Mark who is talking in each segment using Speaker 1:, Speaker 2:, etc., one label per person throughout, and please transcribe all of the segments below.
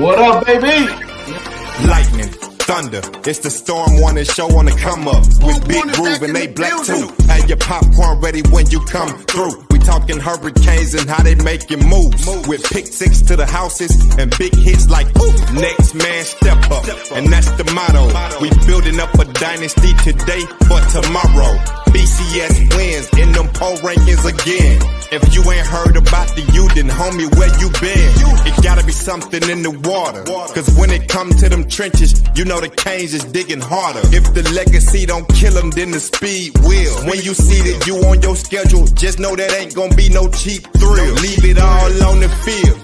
Speaker 1: What up, baby?
Speaker 2: Lightning, thunder, it's the Storm Warning show on the come up with Big Groov and Ablakk too. Have your popcorn ready when you come through. We talking hurricanes and how they making moves with pick six to the houses and big hits like ooh. Next man step up, and that's the motto. We building up a dynasty today for tomorrow. BCS wins in them poll rankings again. If you ain't heard about the U, then homie, where you been? It gotta be something in the water, cause when it come to them trenches, you know the Canes is digging harder. If the legacy don't kill them, then the speed will. When you see that you on your schedule, just know that ain't gonna be no cheap thrill. Leave it all on the field.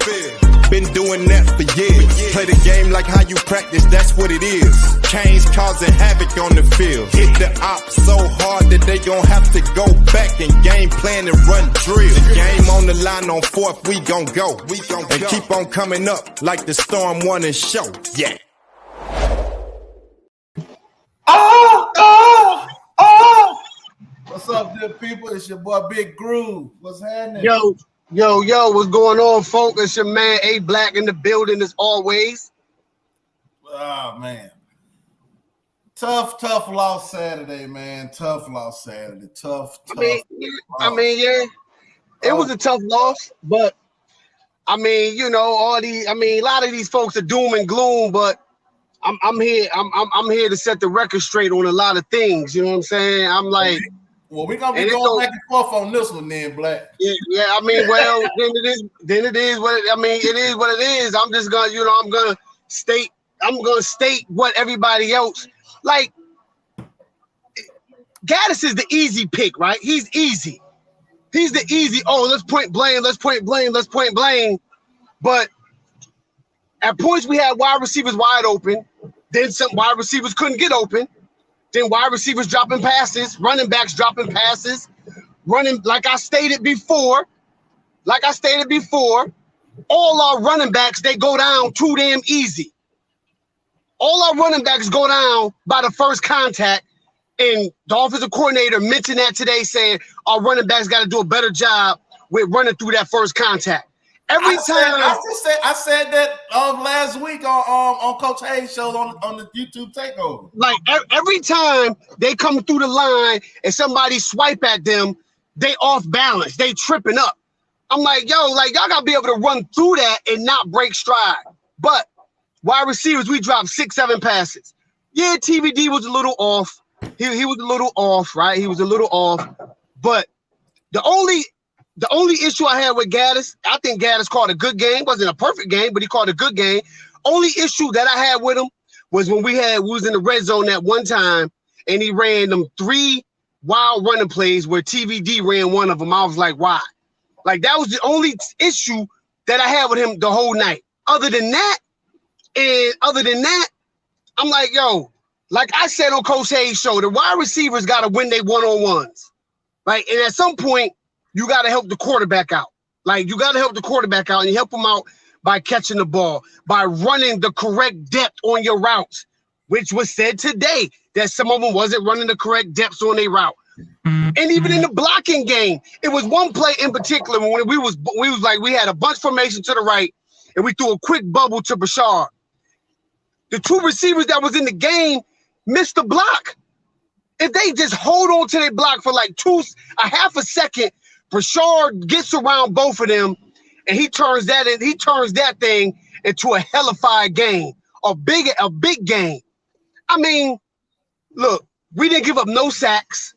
Speaker 2: Been doing that for years. Play the game like how you practice, that's what it is. Canes causing havoc on the field. Hit the op so hard that they gon' have to go back and game plan and run drill. The game on the line on fourth, we gon' go. And keep on coming up like the Storm Warning show. Yeah.
Speaker 1: Oh! What's up, good people? It's your boy Big Groov. What's happening?
Speaker 3: Yo, what's going on, folks? It's your man Ablakk in the building as always.
Speaker 1: Oh, man. Tough loss Saturday, man. Tough loss Saturday. Tough.
Speaker 3: I mean, yeah. It was a tough loss, but I mean, you know, a lot of these folks are doom and gloom, but I'm here to set the record straight on a lot of things. You know what I'm saying? I'm like,
Speaker 1: well, we're gonna be going back and forth on this one, then, Black.
Speaker 3: Yeah. I mean, well, then it is what it is. I'm just gonna, I'm gonna state what everybody else like. Gaddis is the easy pick, right? He's easy. He's the easy. Oh, let's point blame. But at points we had wide receivers wide open. Then some wide receivers couldn't get open. Then wide receivers dropping passes, running backs dropping passes, running like I stated before. All our running backs, they go down too damn easy. All our running backs go down by the first contact. And the offensive coordinator mentioned that today, saying our running backs got to do a better job with running through that first contact. I
Speaker 1: said that last week on Coach Hayes' show on the YouTube takeover.
Speaker 3: Like every time they come through the line and somebody swipe at them, they off balance, they tripping up. I'm like, y'all gotta be able to run through that and not break stride. But wide receivers, we dropped 6-7 passes. Yeah, TVD was a little off. He was a little off, right? He was a little off. But the only issue I had with Gaddis, I think Gaddis called a good game. Wasn't a perfect game, but he called a good game. Only issue that I had with him was when we was in the red zone that one time, and he ran them 3 wild running plays where TVD ran one of them. I was like, why? Like, that was the only issue that I had with him the whole night. Other than that, I'm like, yo, like I said on Coach Hayes' show, the wide receivers got to win their one-on-ones. Right? And at some point, you got to help the quarterback out. Like, you got to help the quarterback out, and you help him out by catching the ball, by running the correct depth on your routes, which was said today that some of them wasn't running the correct depths on their route. And even in the blocking game, it was one play in particular when we had a bunch formation to the right, and we threw a quick bubble to Bashard. The 2 receivers that was in the game missed the block. If they just hold on to their block for like a half a second, Bashard gets around both of them, and he turns that thing into a hellified game, a big game. I mean, look, we didn't give up no sacks.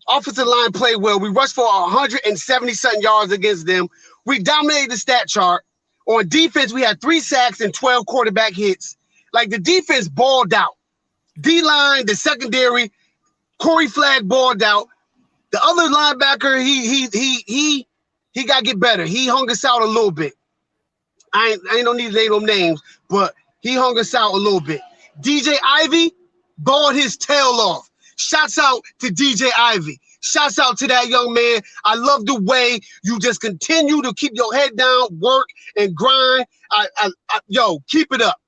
Speaker 3: Offensive line played well. We rushed for 170-something yards against them. We dominated the stat chart. On defense, we had 3 sacks and 12 quarterback hits. Like, the defense balled out. D-line, the secondary, Corey Flagg balled out. The other linebacker, he got to get better. He hung us out a little bit. I ain't don't need to name them names, but he hung us out a little bit. DJ Ivy balled his tail off. Shouts out to DJ Ivy. Shouts out to that young man. I love the way you just continue to keep your head down, work, and grind. Yo, keep it up.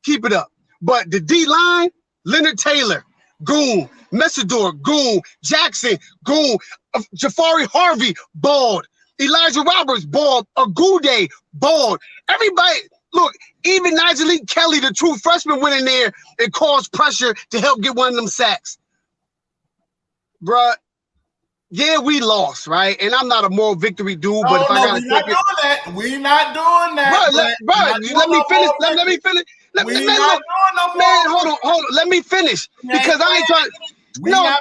Speaker 3: Keep it up. But the D-line, Leonard Taylor, goon. Messidor, goon. Jackson, goon. Jafari Harvey, bald. Elijah Roberts, bald. Agude, bald. Everybody, Look, even Nigel Kelly, the true freshman, went in there and caused pressure to help get one of them sacks. Bruh, yeah, we lost, right? And I'm not a moral victory dude, but if I gotta take it,
Speaker 1: we're not doing that.
Speaker 3: Bro, let me finish. Let me finish.
Speaker 1: We're not doing no more.
Speaker 3: Hold on. Let me finish because I ain't trying. No,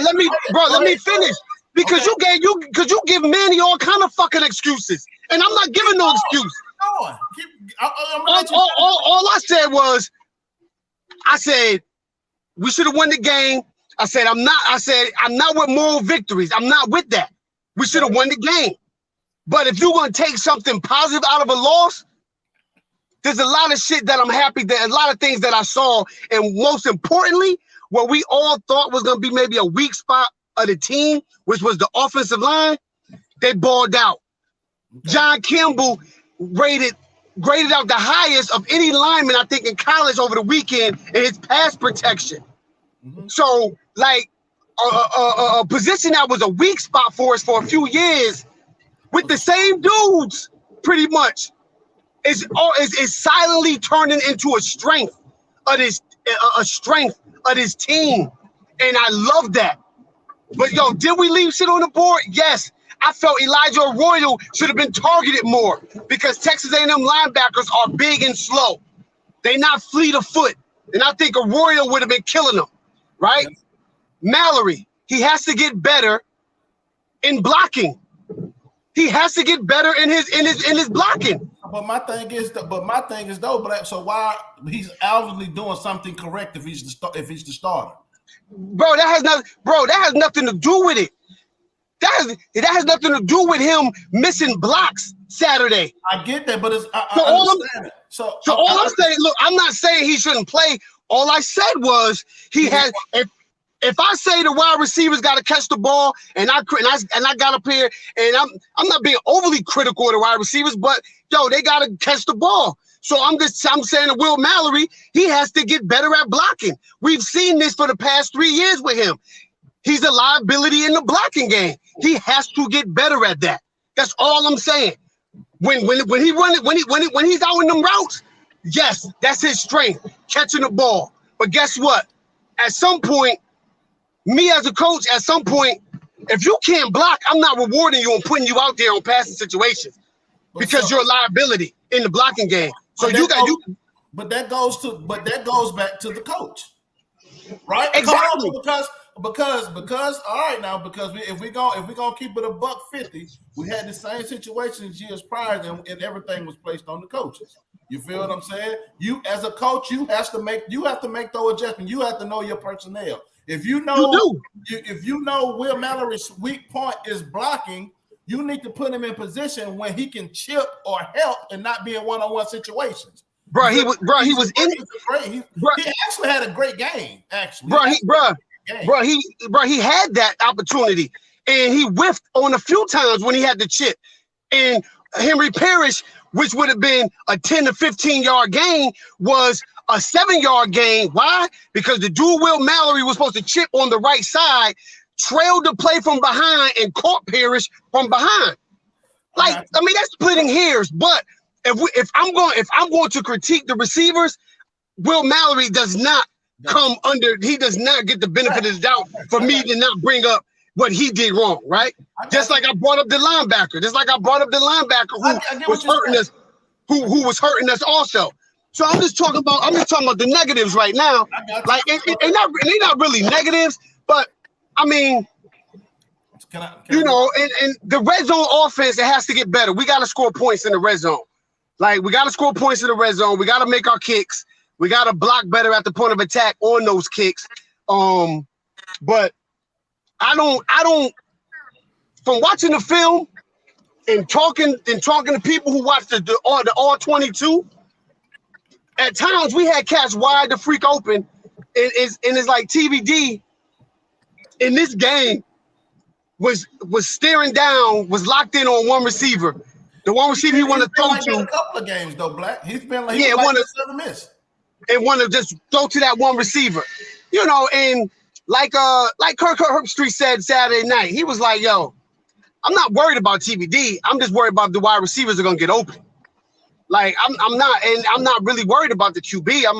Speaker 3: let me finish because you give Manny all kind of fucking excuses, and I'm not giving no excuse. All I said was, I said we should have won the game. I said I'm not with moral victories. I'm not with that. We should have won the game. But if you're gonna take something positive out of a loss, there's a lot of shit that I'm happy that a lot of things that I saw, and most importantly, what we all thought was gonna be maybe a weak spot of the team, which was the offensive line, they balled out. Okay. John Campbell graded out the highest of any lineman, I think, in college over the weekend in his pass protection. Mm-hmm. So, like, a position that was a weak spot for us for a few years with the same dudes, pretty much, is silently turning into a strength of this team. And I love that. But, yo, did we leave shit on the board? Yes. I felt Elijah Arroyo should have been targeted more because Texas A&M linebackers are big and slow. They're not fleet of foot. And I think Arroyo would have been killing them, right? Yes. Mallory, he has to get better in blocking. He has to get better in his blocking. But my thing is though, so why he's obviously doing something correct if he's the starter? Bro, that has nothing to do with it. That has nothing to do with him missing blocks Saturday. I get that, but all I'm saying, look, I'm not saying he shouldn't play. All I said was he has. If I say the wide receivers got to catch the ball, and I got up here, and I'm not being overly critical of the wide receivers, but yo, they got to catch the ball. So I'm saying to Will Mallory, he has to get better at blocking. We've seen this for the past 3 years with him. He's a liability in the blocking game. He has to get better at that. That's all I'm saying. When he's out in them routes, yes, that's his strength, catching the ball. But guess what? At some point, me as a coach, if you can't block, I'm not rewarding you and putting you out there on passing situations because you're a liability in the blocking game. So But that goes back to the coach, right? Exactly.
Speaker 1: Because all right now, because if we gonna keep it $150, we had the same situation as years prior, and everything was placed on the coaches. You feel what I'm saying? You as a coach, you have to make those adjustments. You have to know your personnel. If you know Will Mallory's weak point is blocking, you need to put him in position when he can chip or help and not be in one-on-one situations. He actually had a great game. He had that opportunity, and he whiffed on a few times when he had the chip. And Henry Parrish, which would have been a 10 to 15 yard gain, was a 7-yard gain. Why? Because the dude Will Mallory was supposed to chip on the right side, trailed the play from behind, and caught Parrish from behind. That's splitting hairs. But if I'm going to critique the receivers, Will Mallory does not come under. He does not get the benefit of the doubt for me to not bring up what he did wrong. Right? Just like I brought up the linebacker. Who was hurting us. Who was hurting us also. So I'm just talking about the negatives right now. Like they're not really negatives, but I mean, and the red zone offense, it has to get better. We got to score points in the red zone. Like we got to score points in the red zone. We got to make our kicks. We got to block better at the point of attack on those kicks. But I don't. From watching the film and talking to people who watched the all 22. At times we had cats wide the freak open, and it's like TBD in this game was staring down, was locked in on one receiver. The one receiver he wanted to throw to. A couple of games though, Black. He's been like miss. And want to just throw to that one receiver, And like Kirk Herbstreit said Saturday night, he was like, "Yo, I'm not worried about TBD. I'm just worried about the wide receivers are gonna get open."
Speaker 3: Like I'm not really worried about the QB. I'm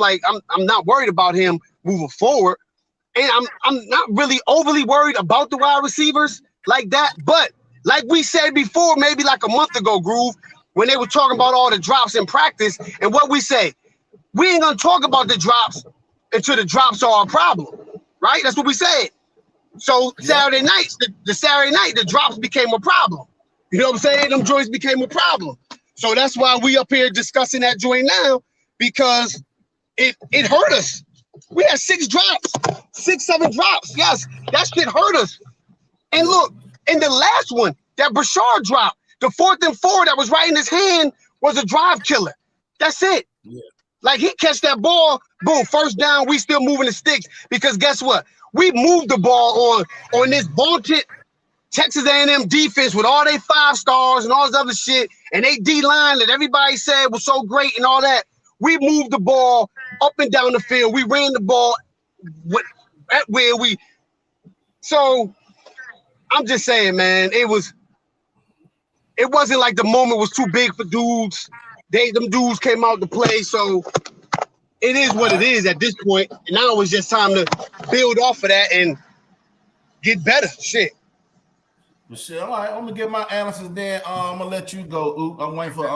Speaker 3: not worried about him moving forward. And I'm not really overly worried about the wide receivers like that. But like we said before, maybe like a month ago, Groove, when they were talking about all the drops in practice, and what we say, we ain't gonna talk about the drops until the drops are a problem, right? That's what we said. So Saturday nights, the Saturday night, the drops became a problem. You know what I'm saying? Them joints became a problem. So that's why we up here discussing that joint now, because it hurt us. We had 6 drops, 6, 7 drops. Yes, that shit hurt us. And look, in the last one, that Brashard drop, the 4th and 4 that was right in his hand was a drive killer. That's it. Yeah. Like he catch that ball, boom, first down, we still moving the sticks, because guess what? We moved the ball on this vaunted Texas A&M defense with all their 5 stars and all this other shit, and they D-line that everybody said was so great and all that. We moved the ball up and down the field. We ran the ball at where we. So I'm just saying, man, it wasn't like the moment was too big for dudes. Them dudes came out to play, so it is what it is at this point. And now it's just time to build off of that and get better. Shit.
Speaker 4: Well, shit, all right. I'm gonna get my analysis then. I'm gonna let you go. Oop, I'm waiting for the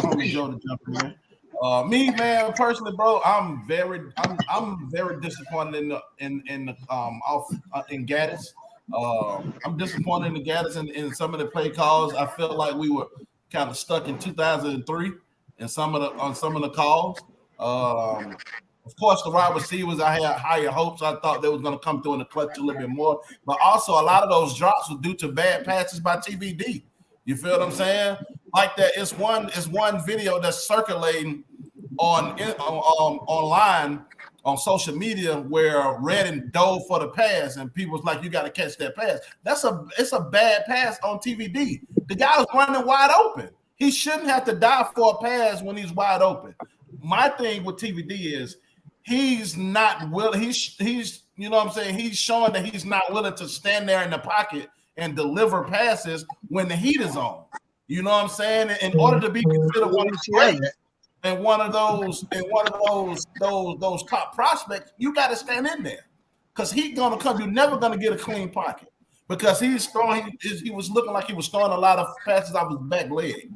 Speaker 4: homie Joe to jump in. Me, man, personally, bro, I'm very disappointed in Gaddis. I'm disappointed in the Gaddis in some of the play calls. I felt like we were kind of stuck in 2003 in some of the calls. Of course, the wide receivers, I had higher hopes. I thought they was going to come through in the clutch a little bit more. But also, a lot of those drops were due to bad passes by TBD. You feel what I'm saying? Like that, it's one video that's circulating online on social media where Redden dove for the pass, and people was like, "You got to catch that pass." It's a bad pass on TVD. The guy was running wide open. He shouldn't have to dive for a pass when he's wide open. My thing with TVD is he's not willing. He's you know what I'm saying. He's showing that he's not willing to stand there in the pocket and deliver passes when the heat is on. You know what I'm saying? In order to be considered one of the greats and one of those top prospects, you got to stand in there because he's gonna come. You're never gonna get a clean pocket because he was looking like he was throwing a lot of passes off his back leg.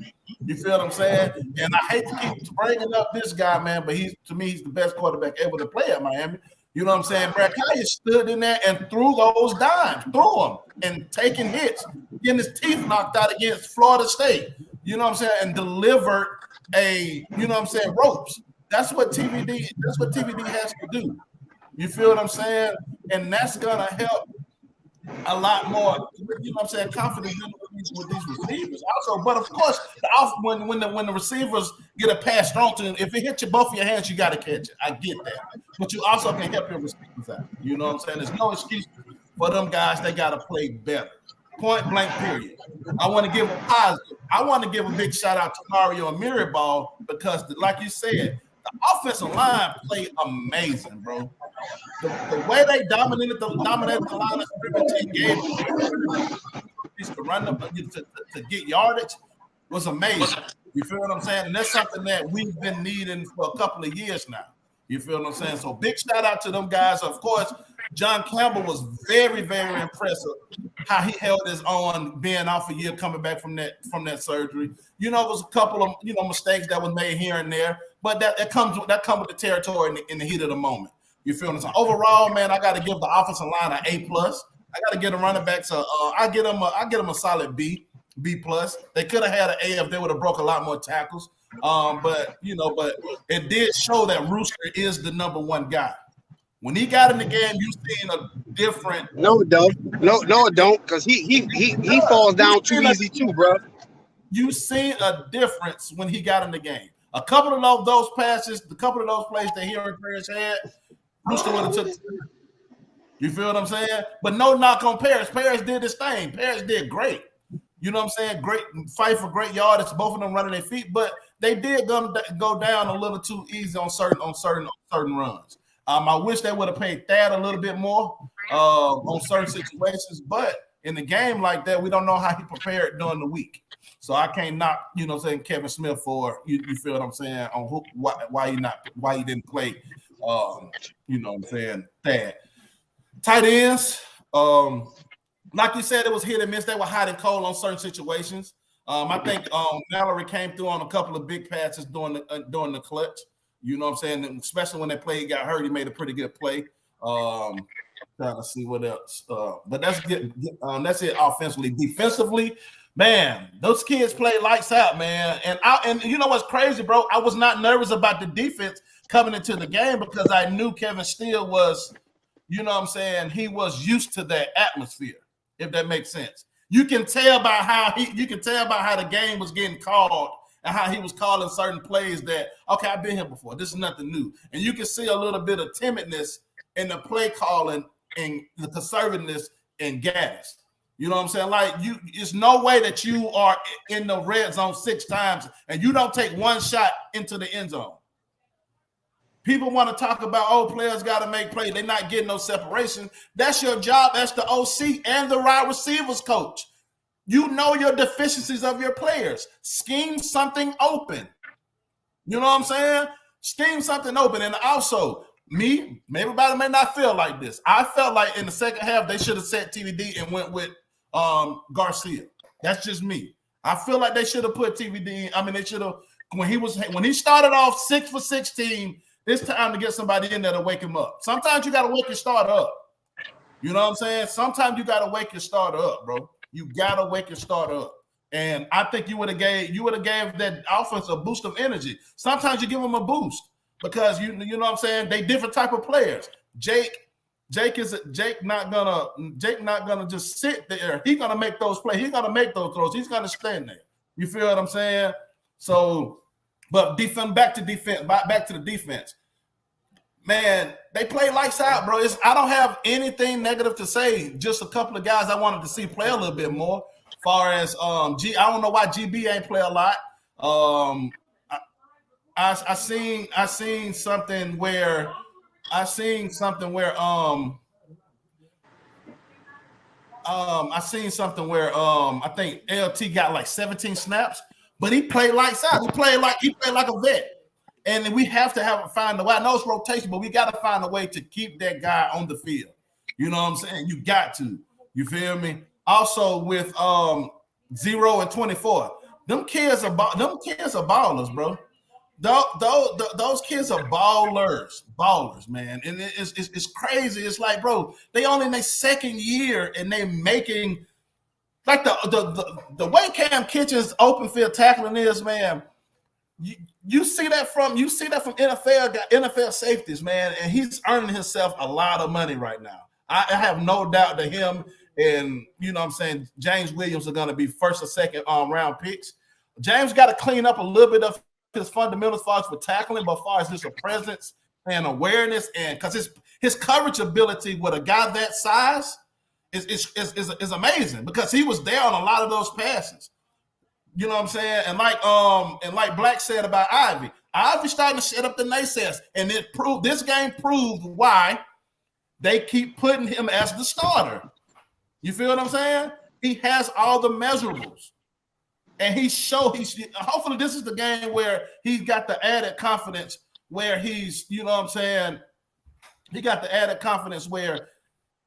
Speaker 4: You feel what I'm saying? And I hate to keep bringing up this guy, man, but he's the best quarterback ever to play at Miami. You know what I'm saying? Brad Kaya stood in there and threw those dimes, threw them, and taking hits, getting his teeth knocked out against Florida State. You know what I'm saying? And delivered ropes. That's what TVD has to do. You feel what I'm saying? And that's gonna help a lot more, you know what I'm saying, confidence with these receivers. Also, but of course, when the receivers get a pass thrown to them, if it hits you both of your hands, you got to catch it. I get that. But you also can help your receivers out. You know what I'm saying? There's no excuse for them guys. They got to play better. Point blank, period. I want to give a positive. I want to give a big shout out to Mario and Mirabal because, like you said, the offensive line played amazing, bro. The way they dominated the line of scrimmage and gave to run up to get yardage was amazing. You feel what I'm saying? And that's something that we've been needing for a couple of years now. You feel what I'm saying? So big shout out to them guys. Of course, John Campbell was very, very impressive how he held his own being out for a year coming back from that surgery. You know, there was a couple of mistakes that was made here and there, but that comes with the territory in the heat of the moment. You feel what I'm saying? Overall, man, I got to give the offensive line an A+. I got to give the running backs I get them a solid B+. They could have had an A if they would have broke a lot more tackles. But it did show that Rooster is the number one guy. When he got in the game, you seen a different.
Speaker 3: No, it don't. No, it don't, because he falls down too easy too, bro.
Speaker 4: You seen a difference when he got in the game. A couple of those passes, a couple of those plays that Henry Parrish had, Rooster would have took. You feel what I'm saying? But no knock on Parrish. Parrish did his thing. Parrish did great. You know what I'm saying? Great fight for great yardage. Both of them running their feet, but they did go down a little too easy on certain runs. I wish they would have paid Thad a little bit more on certain situations, but in the game like that, we don't know how he prepared during the week. So I can't knock, you know what I'm saying, Kevin Smith for you feel what I'm saying on why he didn't play you know what I'm saying, that. Tight ends, like you said, it was hit and miss. They were hot and cold on certain situations. I think Mallory came through on a couple of big passes during the clutch. You know what I'm saying? And especially when he got hurt, he made a pretty good play. Trying to see what else. But that's good. That's it offensively. Defensively, man, those kids play lights out, man. And you know what's crazy, bro? I was not nervous about the defense coming into the game because I knew Kevin Steele was, you know what I'm saying, he was used to that atmosphere, if that makes sense. You can tell by how the game was getting called and how he was calling certain plays that, okay, I've been here before. This is nothing new. And you can see a little bit of timidness in the play calling and the conservativeness in Gaddis. You know what I'm saying? Like, it's no way that you are in the red zone 6 times and you don't take one shot into the end zone. People want to talk about, oh, players got to make plays. They're not getting no separation. That's your job. That's the OC and the wide receivers coach. You know your deficiencies of your players. Scheme something open. You know what I'm saying? Scheme something open. And also, everybody may not feel like this. I felt like in the second half, they should have set TVD and went with Garcia. That's just me. I feel like they should have put TVD. I mean, they should have, when he started off 6 for 16, it's time to get somebody in there to wake him up. Sometimes you got to wake your starter up. You know what I'm saying? Sometimes you got to wake your starter up, bro. You got to wake your starter up. And I think you would have gave that offense a boost of energy. Sometimes you give them a boost because you know what I'm saying? They different type of players. Jake not gonna just sit there. He's gonna make those plays. He's gonna make those throws. He's gonna stand there. You feel what I'm saying? So, but back to the defense. Man, they play lights out, bro. I don't have anything negative to say. Just a couple of guys I wanted to see play a little bit more. As far as I don't know why GB ain't play a lot. I seen something where I think LT got like 17 snaps, but he played lights out. He played like a vet. And we have to find a way. I know it's rotation, but we got to find a way to keep that guy on the field. You know what I'm saying? You got to. You feel me? Also with 0 and 24, them kids are ballers, bro. Those kids are ballers, man. And it's crazy. It's like, bro, they only in their second year and they making like the way Cam Kitchens open field tackling is, man. You see that from NFL safeties, man, and he's earning himself a lot of money right now. I have no doubt that him and, you know what I'm saying, James Williams are going to be first or second round picks. James got to clean up a little bit of his fundamentals as far as for tackling, but as far as just a presence and awareness, and because his coverage ability with a guy that size is amazing because he was there on a lot of those passes. You know what I'm saying? And like Black said about Ivy starting to set up the naysayers, and this game proved why they keep putting him as the starter. You feel what I'm saying? He has all the measurables. And hopefully this is the game where he's got the added confidence where he's, you know what I'm saying? He got the added confidence where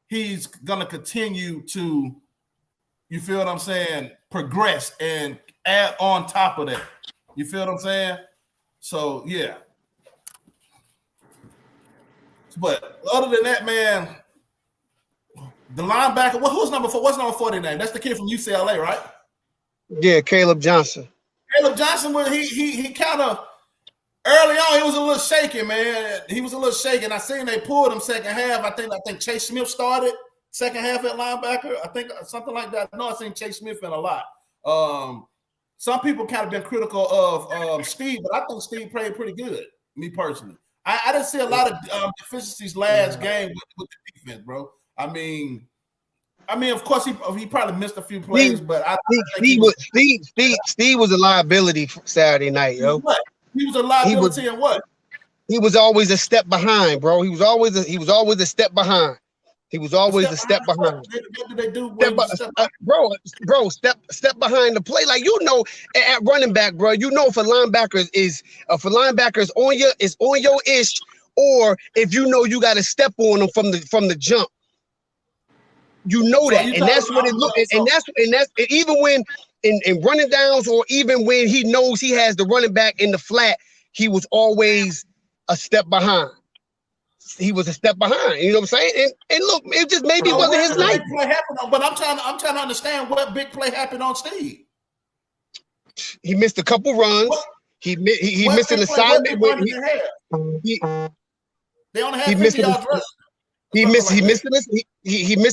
Speaker 4: he's going to continue to, you feel what I'm saying, progress and add on top of that. You feel what I'm saying? So, yeah. But other than that, man, the linebacker, who's number 4? What's number 40 name? That's the kid from UCLA, right?
Speaker 3: Yeah, Caleb Johnson.
Speaker 4: Caleb Johnson, he kind of early on, he was a little shaky, man. He was a little shaky. And I seen they pulled him second half. I think Chase Smith started second half at linebacker. I think something like that. No, I seen Chase Smith in a lot. Some people kind of been critical of Steve, but I think Steve played pretty good, me personally. I didn't see a lot of deficiencies last game with the defense, bro. I mean, of course, he probably missed a few plays, but Steve was a liability for Saturday night, yo. He was a liability in what?
Speaker 3: He was always a step behind, bro. He was always a step behind. He was always a step behind.
Speaker 4: What did they do?
Speaker 3: Step behind the play. Like, you know, at running back, bro, you know, if a linebacker is on your ish, or if you know you got to step on them from the jump. You know that, and that's what it looked. And that's even when in running downs, or even when he knows he has the running back in the flat, he was always a step behind. He was a step behind. You know what I'm saying? And look, it just maybe wasn't his night.
Speaker 4: But I'm trying to understand what big play happened on Steve.
Speaker 3: He missed a couple runs. He missed an assignment.
Speaker 4: They only had 50 yards rushing.
Speaker 3: He missed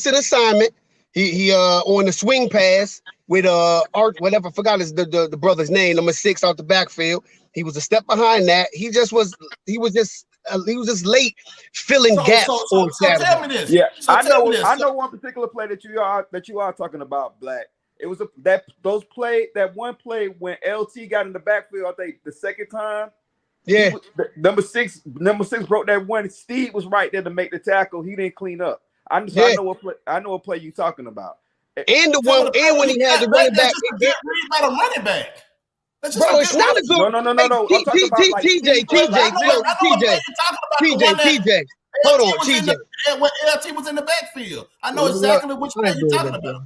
Speaker 3: an assignment. He on the swing pass with Art, whatever, forgot the brother's name, number 6 out the backfield. He was a step behind that. He was just late filling gaps on Saturday.
Speaker 4: Tell me this.
Speaker 5: Yeah, I know one particular play that you are talking about, Black. It was that one play when LT got in the backfield, I think the second time.
Speaker 3: Yeah.
Speaker 5: Number six broke that one. Steve was right there to make the tackle. He didn't clean up. I know what play you talking about.
Speaker 3: And when he had the running back.
Speaker 4: Not a running back.
Speaker 3: Bro, it's not a good.
Speaker 5: No. I'm talking about like
Speaker 3: TJ. Hold on, TJ.
Speaker 4: When LT was in the backfield, I know exactly which play you're talking about.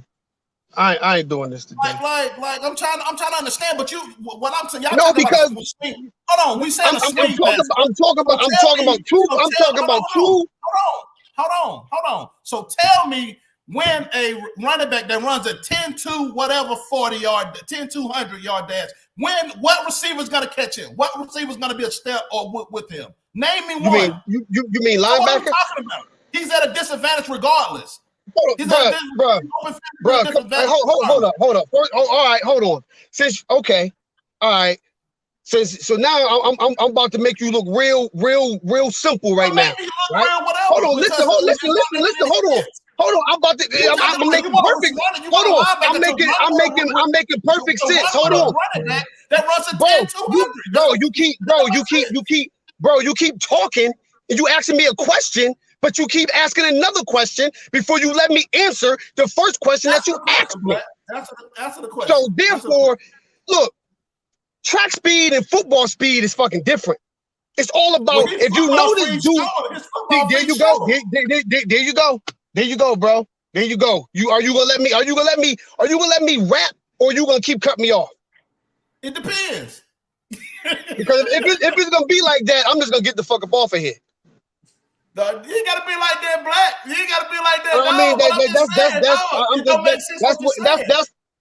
Speaker 3: I ain't doing this today.
Speaker 4: Like I'm trying to understand, but what I'm saying, y'all
Speaker 3: no, because
Speaker 4: hold on, we said
Speaker 3: I'm talking about two.
Speaker 4: Hold on. So tell me when a running back that runs a 10-2 whatever 10-200 yard dash, what receiver's gonna catch him? What receiver's gonna be a step or with him? Name me one.
Speaker 3: You mean linebacker?
Speaker 4: What I'm talking about. He's at a disadvantage regardless.
Speaker 3: Hold up. All right, hold on. So now I'm about to make you look real simple right now. Right? Hold on, listen. Hold on. I'm making perfect. Hold on. I'm making perfect sense. Hold on.
Speaker 4: That runs a
Speaker 3: you keep talking and you asking me a question. But you keep asking another question before you let me answer the first question that you asked me.
Speaker 4: Answer the question.
Speaker 3: So therefore, look, track speed and football speed is fucking different. It's all about if you know this dude. There you go. There you go, bro. There you go. Are you gonna let me rap, or are you gonna keep cutting me off?
Speaker 4: It depends.
Speaker 3: Because if it's gonna be like that, I'm just gonna get the fuck up off of here.
Speaker 4: You ain't gotta be like that, Black. You ain't gotta be like that.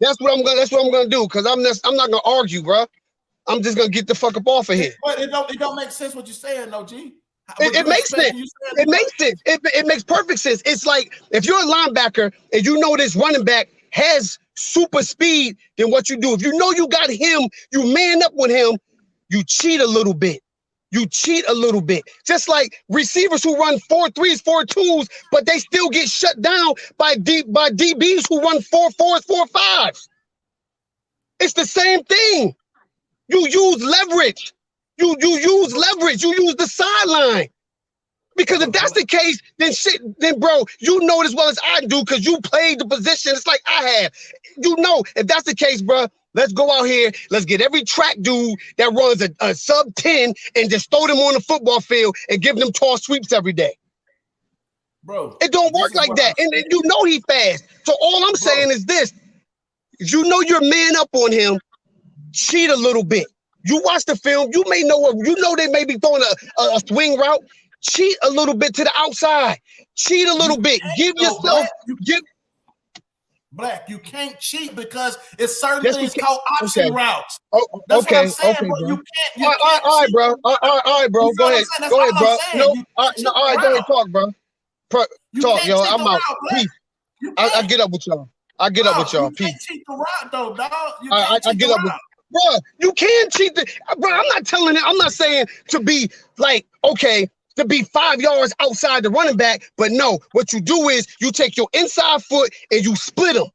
Speaker 3: That's what I'm gonna do. Because I'm not gonna argue, bro. I'm just gonna get the fuck up off of here.
Speaker 4: But it don't make sense what you're saying, no, G.
Speaker 3: It makes sense. It makes sense. It makes perfect sense. It's like if you're a linebacker and you know this running back has super speed, then what you do? If you know you got him, you man up with him, you cheat a little bit. Just like receivers who run 4.3s, 4.2s, but they still get shut down by DBs who run 4.4s, 4.5s. It's the same thing. You use leverage. You use the sideline. Because if that's the case, then bro, you know it as well as I do because you played the position. It's like I have. You know, if that's the case, bro, let's go out here. Let's get every track dude that runs a sub 10 and just throw them on the football field and give them tall sweeps every day.
Speaker 4: Bro,
Speaker 3: it don't work like that. And you know he fast. So all I'm saying is this. You know you're man up on him, cheat a little bit. You watch the film, you know they may be throwing a swing route. Cheat a little bit to the outside. Cheat a little bit. Give yourself
Speaker 4: Black, you can't cheat because it's certain things called option routes. That's
Speaker 3: what I'm
Speaker 4: saying, bro. You can't.
Speaker 3: All right, bro. All right, bro. Go ahead, bro. All right, go ahead, talk, bro. Talk, yo. I'm out. Peace. I get up with y'all. Peace.
Speaker 4: You can't cheat the route, though, dog.
Speaker 3: I get up with. Bro, you can cheat bro. I'm not saying to be like, okay, to be 5 yards outside the running back, but no, what you do is you take your inside foot and you split them.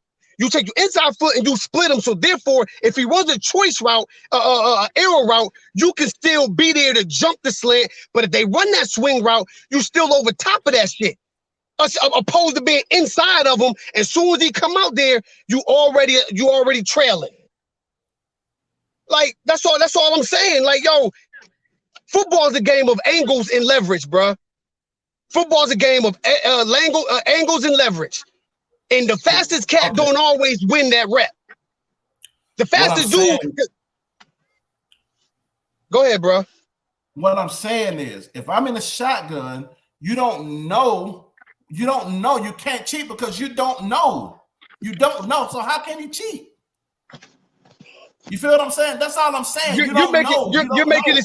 Speaker 3: So therefore, if he runs a choice route, arrow route, you can still be there to jump the slant. But if they run that swing route, you still over top of that shit. opposed to being inside of him. As soon as he come out there, you already trailing. Like that's all I'm saying. Like, yo, football is a game of angles and leverage, bro. Football is a game of angles and leverage. And the fastest cat don't always win that rep. The fastest dude. Go ahead, bro.
Speaker 4: What I'm saying is, if I'm in a shotgun, you don't know. You can't cheat because you don't know. You don't know. So how can you cheat? You feel what I'm saying? That's all I'm saying. You're making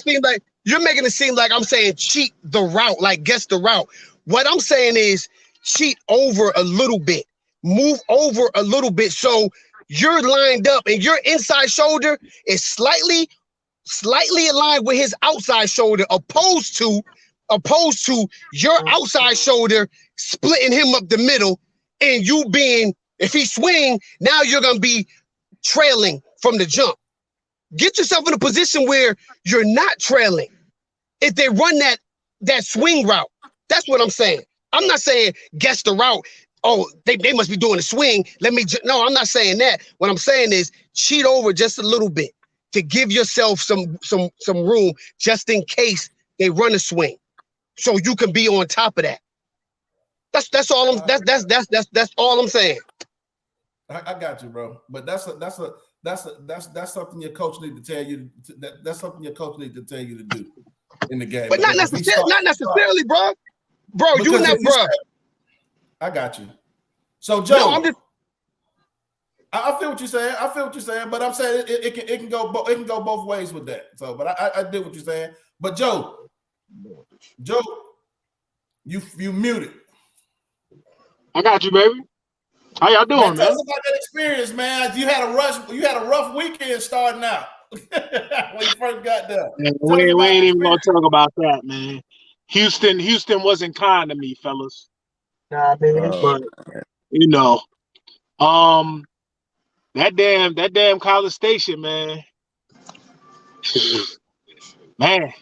Speaker 4: it seem like I'm saying cheat the route, like guess the route. What I'm saying is cheat over a little bit, move over a little bit, so you're lined up and your inside shoulder is slightly aligned with his outside shoulder, opposed to your outside shoulder splitting him up the middle, and you being, if he swing, now you're gonna be trailing from the jump. Get yourself in a position where you're not trailing. If they run that swing route, that's what I'm saying. I'm not saying guess the route. Oh, they must be doing a swing. No, I'm not saying that. What I'm saying is cheat over just a little bit to give yourself some room just in case they run a swing, so you can be on top of that. That's all I'm saying. I got you, bro. But that's something your coach need to tell you. That's something your coach need to tell you to do in the game.
Speaker 3: But not necessarily, bro. Bro, you not, bro.
Speaker 4: I got you. So Joe,
Speaker 3: no, I'm just.
Speaker 4: I feel what you're saying. But I'm saying it can go both ways with that. So, but I did what you're saying. But Joe, you muted.
Speaker 6: I got you, baby. How y'all doing, man?
Speaker 4: Tell us about that experience, man. You had a rough weekend starting out when you first got there.
Speaker 6: Man, we ain't even gonna talk about that, man. Houston wasn't kind to me, fellas. Nah, man, but you know, that damn College Station, man. Man,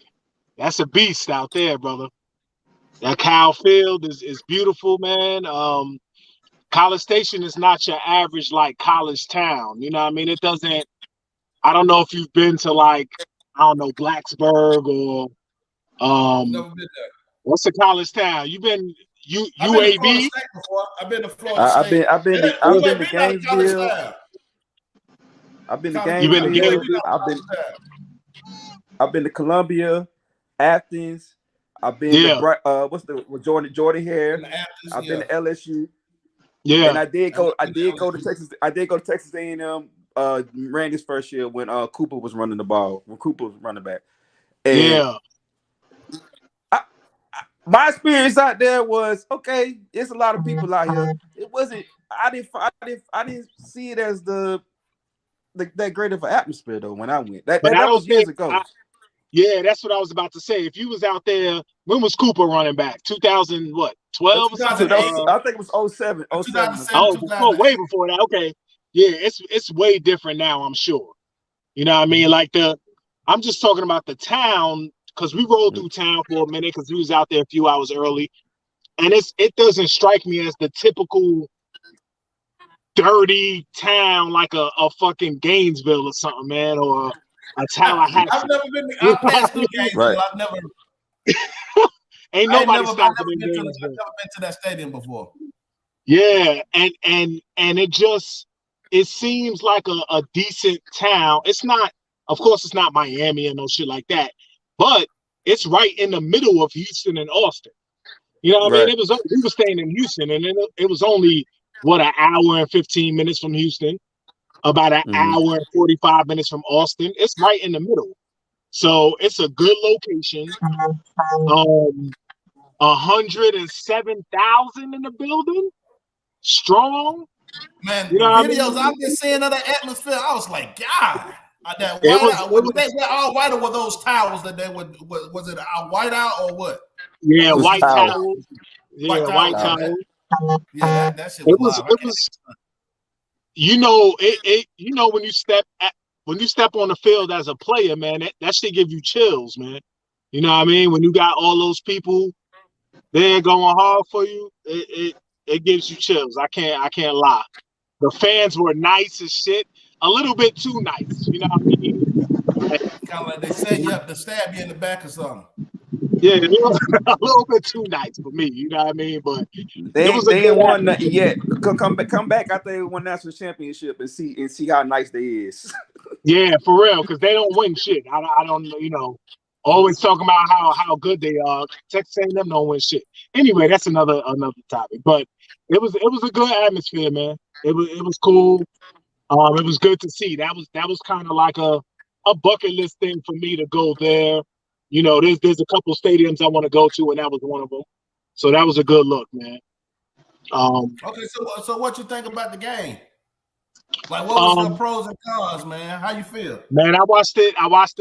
Speaker 6: that's a beast out there, brother. That Kyle Field is beautiful, man. College Station is not your average like college town. You know what I mean? I don't know if you've been to like, I don't know, Blacksburg or
Speaker 4: Never been there.
Speaker 6: What's the college town? You've been UAB?
Speaker 4: I've been to Florida State.
Speaker 5: I've been to Gainesville. I've been to Gainesville. I've been to Columbia, Athens. I've been to Jordan Hare. I've been to LSU.
Speaker 6: Yeah,
Speaker 5: and I did go to Texas. I did go to Texas A&M. Ran his first year when Cooper was running the ball. When Cooper was running back. And my experience out there was okay. There's a lot of people out here. It wasn't. I didn't see it as that great of an atmosphere though when I went. That was years ago.
Speaker 6: Yeah, that's what I was about to say. If you was out there, when was Cooper running back? 2000 what? 12 or something?
Speaker 5: I think it was 07. 07.
Speaker 6: Oh, way before that. Okay. Yeah, it's way different now, I'm sure. You know what I mean? Like I'm just talking about the town, because we rolled through town for a minute because we was out there a few hours early. And it doesn't strike me as the typical dirty town like a fucking Gainesville or something, man, or a Tallahassee.
Speaker 4: I've never been to Gainesville. Right. I've never
Speaker 6: Ain't nobody stopped
Speaker 4: in Gainesville. I've never been to that stadium before.
Speaker 6: Yeah, and it seems like a decent town. It's not, of course, it's not Miami and no shit like that, but it's right in the middle of Houston and Austin. You know what I mean? We were staying in Houston, and it was only an hour and 15 minutes from Houston, about an hour and 45 minutes from Austin. It's right in the middle, so it's a good location. 107,000 in the building, strong.
Speaker 4: Man, you know videos I've been seeing of the atmosphere, I was like, God, that white all white, or were those towels that they would? Was it a white out or what?
Speaker 6: Yeah, white towels. Yeah, white towels.
Speaker 4: Yeah, that shit
Speaker 6: was. It was. You know, you know when you step on the field as a player, man, that shit give you chills, man. You know what I mean? When you got all those people they're going hard for you, it gives you chills. I can't lie. The fans were nice as shit, a little bit too nice. You know what I mean?
Speaker 4: Kind of like they set you up to stab you in the back or something.
Speaker 6: Yeah, a little bit too nice for me. You know what I mean? But
Speaker 5: they ain't won nothing yet. Come back after they won national championship and see how nice they is.
Speaker 6: Yeah, for real, because they don't win shit. I don't, always talking about how good they are. Texas A&M don't win shit. Anyway, that's another topic. But it was a good atmosphere, man. It was cool. It was good to see. That was kind of like a bucket list thing for me to go there. There's a couple stadiums I want to go to, and that was one of them. So that was a good look, man.
Speaker 4: Okay, so what you think about the game? Like, what was the pros and cons, man? How you feel?
Speaker 6: Man, I watched it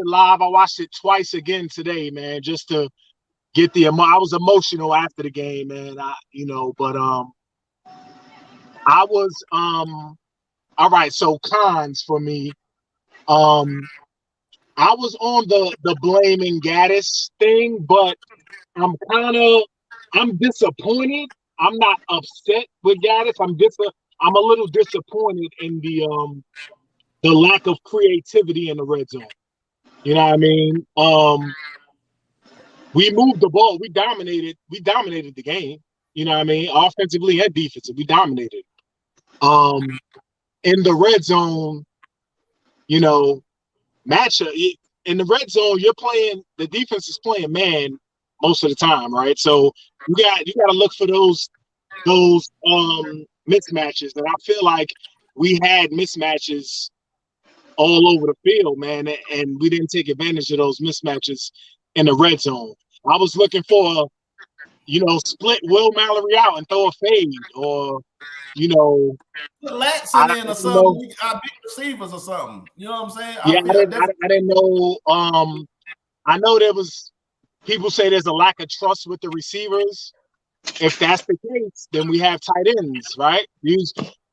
Speaker 6: live. I watched it twice again today, man, just to get I was emotional after the game, man. But I was all right. So cons for me, I was on the blaming Gaddis thing, but I'm disappointed. I'm not upset with Gaddis. I'm a little disappointed in the lack of creativity in the red zone. You know what I mean? We moved the ball. We dominated the game. You know what I mean? Offensively and defensively, we dominated. In the red zone, matchup in the red zone, the defense is playing man most of the time, right? So you got to look for those mismatches, and I feel like we had mismatches all over the field, man, and we didn't take advantage of those mismatches in the red zone. I was looking for split Will Mallory out and throw a fade, or
Speaker 4: put Latson in or something. Our big receivers or something. You know what I'm saying?
Speaker 6: Yeah, I didn't know. I know there was people say there's a lack of trust with the receivers. If that's the case, then we have tight ends, right?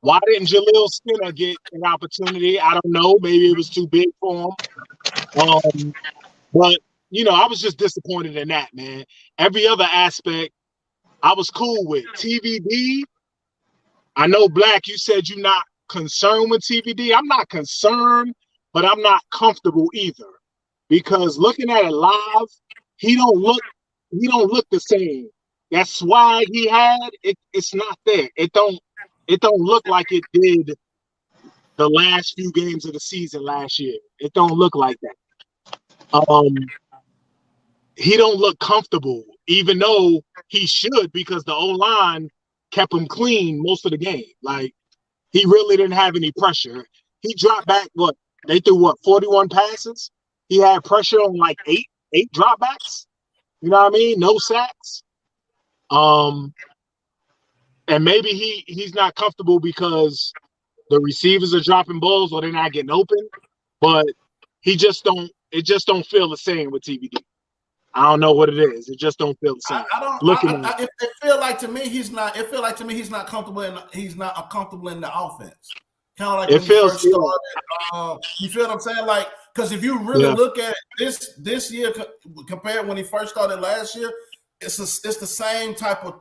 Speaker 6: Why didn't Jaleel Skinner get an opportunity? I don't know. Maybe it was too big for him. But I was just disappointed in that, man. Every other aspect, I was cool with. TVD, I know, Black, you said you're not concerned with TVD. I'm not concerned, but I'm not comfortable either. Because looking at it live, he don't look the same. That swag he had, it's not there. It don't look like it did the last few games of the season last year. It don't look like that. He don't look comfortable, even though he should, because the O-line kept him clean most of the game. Like, he really didn't have any pressure. He dropped back, they threw 41 passes? He had pressure on like eight dropbacks. You know what I mean? No sacks. And maybe he's not comfortable because the receivers are dropping balls or they're not getting open, but it just don't feel the same with TVD. I don't know what it is. It just don't feel the same.
Speaker 4: It feel like to me he's not comfortable he's not comfortable in the offense. Kind of like when he first started. You feel what I'm saying? Like, because if you really look at it, this year compared when he first started last year, it's the same type of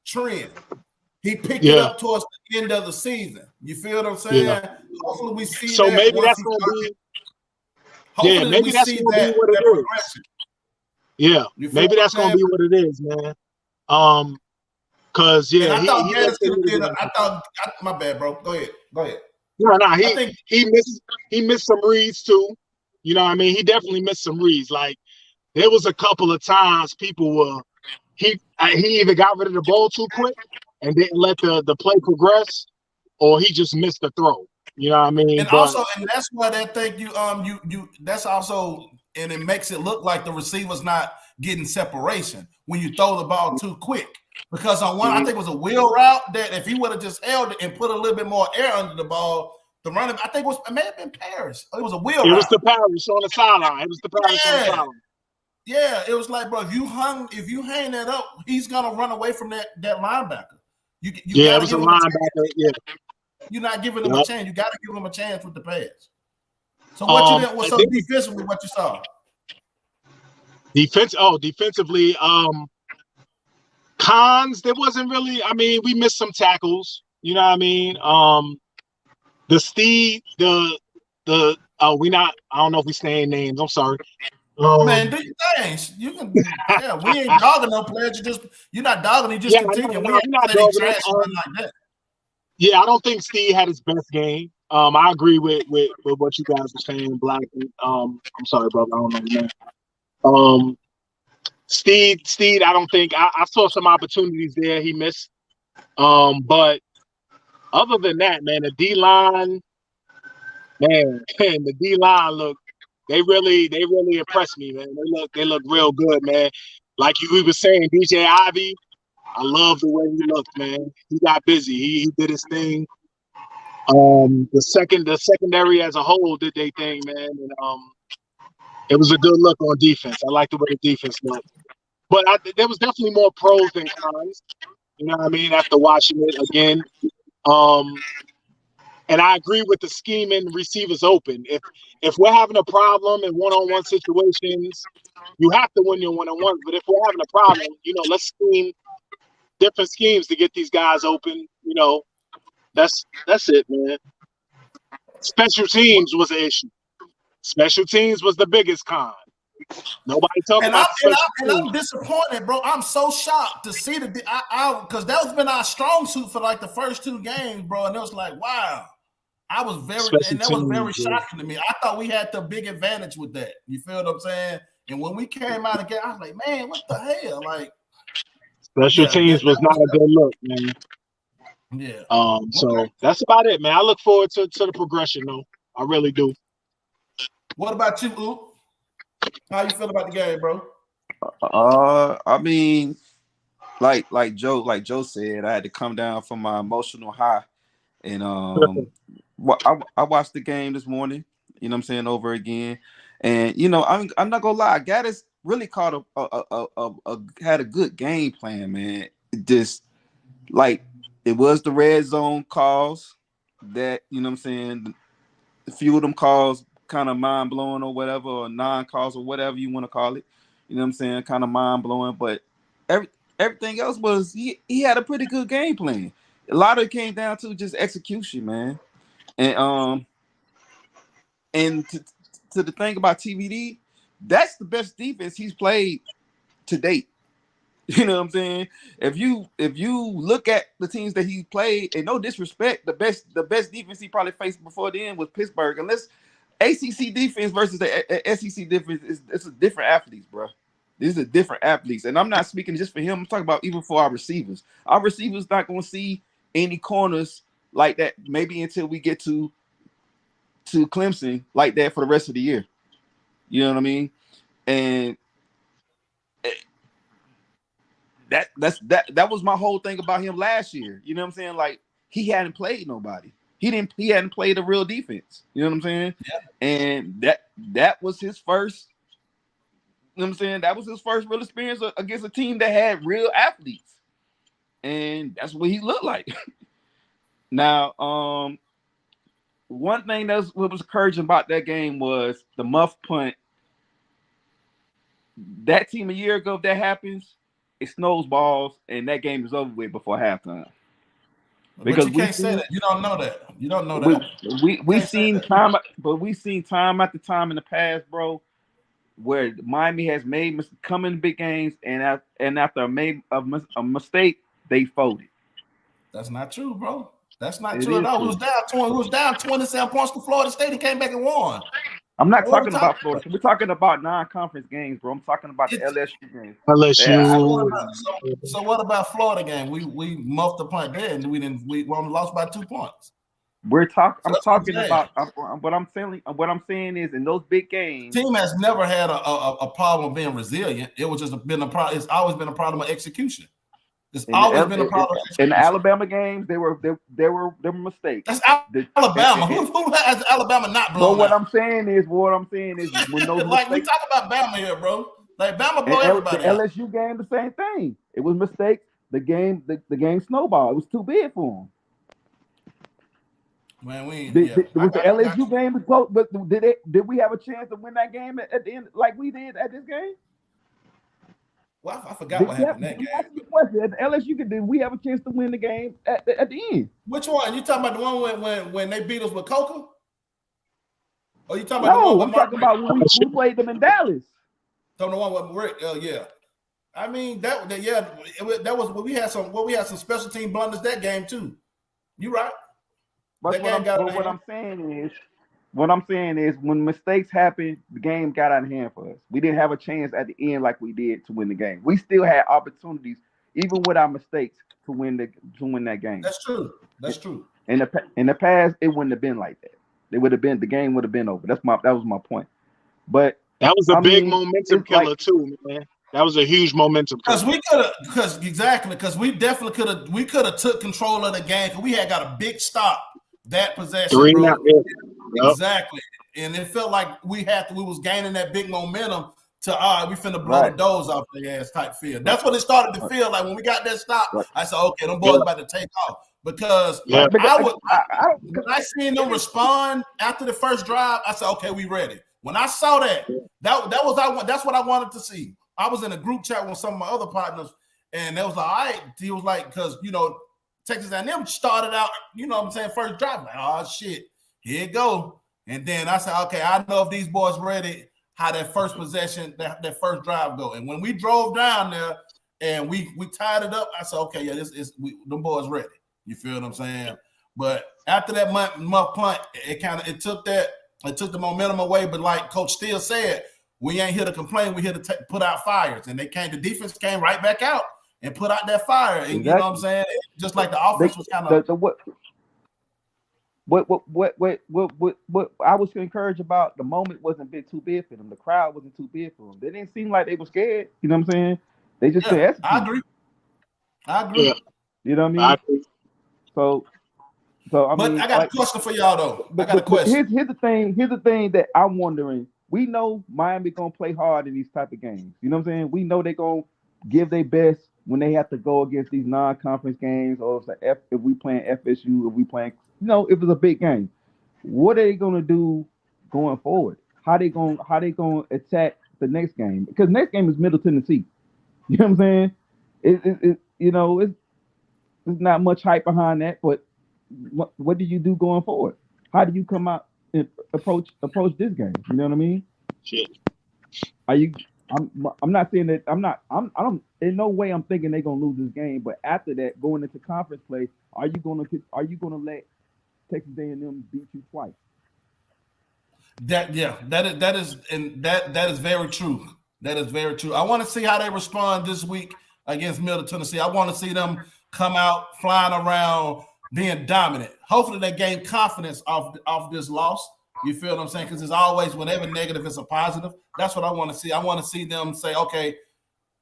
Speaker 4: trend. He picked it up towards the end of the season. You feel what I'm saying? Yeah. Hopefully we see
Speaker 6: so
Speaker 4: that.
Speaker 6: Maybe that's going to be. Yeah, maybe that's going to be what it is. Yeah, maybe that's going to be what it is, man. Because
Speaker 4: I thought my bad, bro. Go ahead.
Speaker 6: No, he missed some reads too. You know what I mean? He definitely missed some reads. Like, there was a couple of times he either got rid of the ball too quick and didn't let the play progress, or he just missed the throw. You know what I mean?
Speaker 4: And that's why that thing that's also, and it makes it look like the receiver's not getting separation when you throw the ball too quick. Because on one, I think it was a wheel route that if he would have just held it and put a little bit more air under the ball, the running, I think it may have been Parrish. It was a wheel route.
Speaker 6: It was the Parrish on the sideline. On the sideline.
Speaker 4: Yeah, it was like, bro, if you hang that up, he's gonna run away from that linebacker.
Speaker 6: It was a linebacker. Yeah,
Speaker 4: you're not giving him a chance. You got to give him a chance with the pass. So what's up defensively? What you saw?
Speaker 6: Defensively, Cons, there wasn't really. I mean, we missed some tackles. You know what I mean? The Steed, we not. I don't know if we saying names. I'm sorry.
Speaker 4: Man, do your things. You can. Yeah, we ain't dogging no players. You're not dogging. You just critiquing. We ain't
Speaker 6: not
Speaker 4: saying trash or nothing like that.
Speaker 6: Yeah, I don't think Steve had his best game. I agree with what you guys were saying, Black. I'm sorry, brother. I don't know your name. Steve, I don't think I saw some opportunities there he missed. But other than that, man, the D line, the D line look. They really impressed me, man. They look real good, man. Like we were saying, DJ Ivy, I love the way he looked, man. He got busy. He did his thing. The secondary as a whole did their thing, man. And it was a good look on defense. I like the way the defense looked. But there was definitely more pros than cons. You know what I mean? After watching it again. And I agree with the scheming receivers open. If we're having a problem in one-on-one situations, you have to win your one-on-ones. But if we're having a problem, let's scheme different schemes to get these guys open. That's it, man. Special teams was an issue. Special teams was the biggest con. Nobody talking about special teams.
Speaker 4: I'm disappointed, bro. I'm so shocked to see because that's been our strong suit for like the first 2 games, bro. And it was like, wow. That was very shocking to me. I thought we had the big advantage with that. You feel what I'm saying? And when we came out again, I was like, man, what the hell? Like,
Speaker 6: special teams was not a good look, man.
Speaker 4: Yeah.
Speaker 6: So that's about it, man. I look forward to the progression, though. I really do.
Speaker 4: What about you, Oop? How you feel about the game, bro?
Speaker 5: I mean, like Joe said, I had to come down from my emotional high, and I watched the game this morning. You know what I'm saying, over again, and I'm not gonna lie, Gaddis really caught had a good game plan, man. Just like it was the red zone calls that what I'm saying, a few of them calls kind of mind blowing or whatever, or non-calls or whatever you want to call it. You know what I'm saying, kind of mind blowing, but everything else was he had a pretty good game plan. A lot of it came down to just execution, man. And to the thing about TVD, that's the best defense he's played to date. You know what I'm saying? If you look at the teams that he played, and no disrespect, the best defense he probably faced before then was Pittsburgh. Unless ACC defense versus the SEC defense, it's a different athletes, bro. These are different athletes, and I'm not speaking just for him. I'm talking about even for our receivers. Our receivers not going to see any corners like that maybe until we get to Clemson like that for the rest of the year. You know what I mean? And that was my whole thing about him last year. You know what I'm saying? Like he hadn't played nobody. He hadn't played a real defense. You know what I'm saying? Yeah. And that was his first. You know what I'm saying? That was his first real experience against a team that had real athletes. And that's what he looked like. Now, one thing what was encouraging about that game was the muff punt. That team a year ago, if that happens, it snows balls, and that game is over with before halftime.
Speaker 4: Because you can't say that. You don't know that. You don't know that.
Speaker 5: We've seen time after time in the past, bro, where Miami has come in big games, and after a mistake, they folded.
Speaker 4: That's not true, bro. That's not true at all. Who was down 27 points to Florida State and came back and won.
Speaker 5: I'm not talking about Florida. We're talking about non-conference games, bro. I'm talking about the LSU games.
Speaker 6: LSU.
Speaker 4: Yeah. So what about Florida game? We muffed the punt there, and we only lost by 2 points.
Speaker 5: What I'm saying is in those big games,
Speaker 4: team has never had a problem being resilient. It was just been a problem. It's always been a problem of execution. It's always been a problem.
Speaker 5: In the Alabama games, there were mistakes.
Speaker 4: That's Alabama. Who has Alabama not blown?
Speaker 5: But what I'm saying is when those
Speaker 4: like we talk about Bama here, bro. Like Bama blow everybody.
Speaker 5: The LSU game, the same thing. It was mistakes. The game snowballed. It was too big for them.
Speaker 4: Man,
Speaker 5: was the LSU game close? But did we have a chance to win that game at the end like we did at this game?
Speaker 4: Well, I forgot what happened in that game.
Speaker 5: At LSU, did we have a chance to win the game at the end?
Speaker 4: Which one? You talking about the one when they beat us with Coca? Or you talking about the one with
Speaker 5: I'm talking about when we played them in Dallas.
Speaker 4: So the one with Rick, yeah. I mean that was we had some special team blunders that game too. You right.
Speaker 5: But what I'm saying is when mistakes happen, the game got out of hand for us. We didn't have a chance at the end like we did to win the game. We still had opportunities, even with our mistakes, to win that game.
Speaker 4: That's true.
Speaker 5: In the past, it wouldn't have been like that. The game would have been over. That was my point. But
Speaker 6: that was a big momentum killer too, man. That was a huge momentum.
Speaker 4: Because we definitely could have took control of the game because we had got a big stop that possession. Exactly. And it felt like we was gaining that big momentum to we finna blow the doors off the ass type feel. That's what it started to feel like when we got that stop. I said, okay, them boys about to take off. Because when I seen them respond after the first drive, I said, okay, we ready. When I saw that's what I wanted to see. I was in a group chat with some of my other partners, and they was like, all right. He was like, because, Texas A&M started out, first drive. Like, oh, shit, here it go. And then I said, okay, I know if these boys ready, how that first possession, that first drive go. And when we drove down there and we tied it up, I said, okay, yeah, them boys ready. You feel what I'm saying? But after that month punt, it took the momentum away. But like Coach Steele said, we ain't here to complain. We here to put out fires. And the defense came right back out and put out that fire. And you know what I'm saying? Just like the offense was kind of what I was encouraged about, the moment wasn't too big for them. The crowd wasn't too big for them. They didn't seem like they were scared. You know what I'm saying? They just couldn't execute. I agree.
Speaker 5: Yeah. You know what I mean?
Speaker 6: I agree.
Speaker 5: So I mean,
Speaker 4: I got a question for y'all though. I got a question.
Speaker 5: Here's the thing that I'm wondering. We know Miami gonna play hard in these type of games. You know what I'm saying? We know they're gonna give their best when they have to go against these non-conference games, or if we playing FSU, if we playing, if it's a big game. What are they gonna do going forward? How they gonna attack the next game? Because next game is Middle Tennessee. You know what I'm saying? It's not much hype behind that, but what do you do going forward? How do you come out and approach this game? You know what I mean?
Speaker 6: Shit.
Speaker 5: I'm not saying that I don't in no way I'm thinking they're gonna lose this game, but after that, going into conference play, are you gonna let Texas A&M beat you twice?
Speaker 4: That is very true. That is very true. I want to see how they respond this week against Middle Tennessee. I want to see them come out flying around, being dominant. Hopefully they gain confidence off this loss. You feel what I'm saying? Because it's always, whenever negative, it's a positive. That's what I want to see. I want to see them say, okay,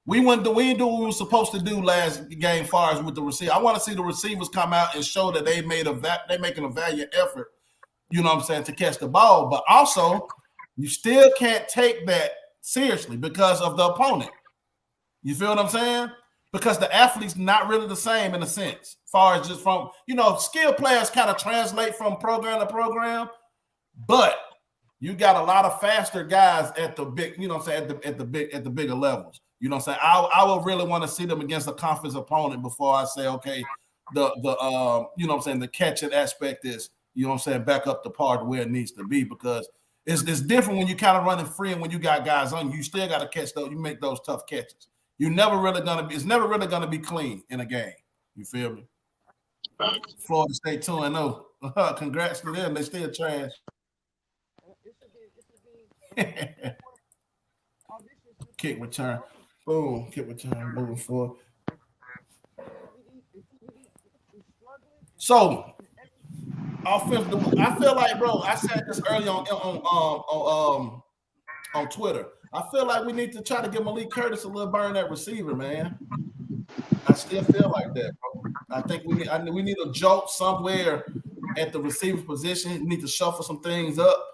Speaker 4: we didn't do what we were supposed to do last game as far as with the receiver. I want to see the receivers come out and show that they're making a valiant effort, you know what I'm saying, to catch the ball. But also, you still can't take that seriously because of the opponent. You feel what I'm saying? Because the athlete's not really the same in a sense, as far as just from, skilled players kind of translate from program to program, but you got a lot of faster guys at the big, you know what I'm saying, at the bigger levels. You know what I'm saying? I would really want to see them against a conference opponent before I say, okay, the you know what I'm saying, the catching aspect is, you know what I'm saying, back up the par to where it needs to be, because it's different when you kind of running free and when you got guys on you. You still got to catch those, you make those tough catches. It's never really gonna be clean in a game. You feel me? Florida State 2-0. Congrats to them. They still trash. Kick return. Boom. Kick return. Moving forward. So, offensive. I feel like, bro, I said this early on Twitter. I feel like we need to try to give Malik Curtis a little burn at receiver, man. I still feel like that, bro. I think we need a jolt somewhere at the receiver position. We need to shuffle some things up.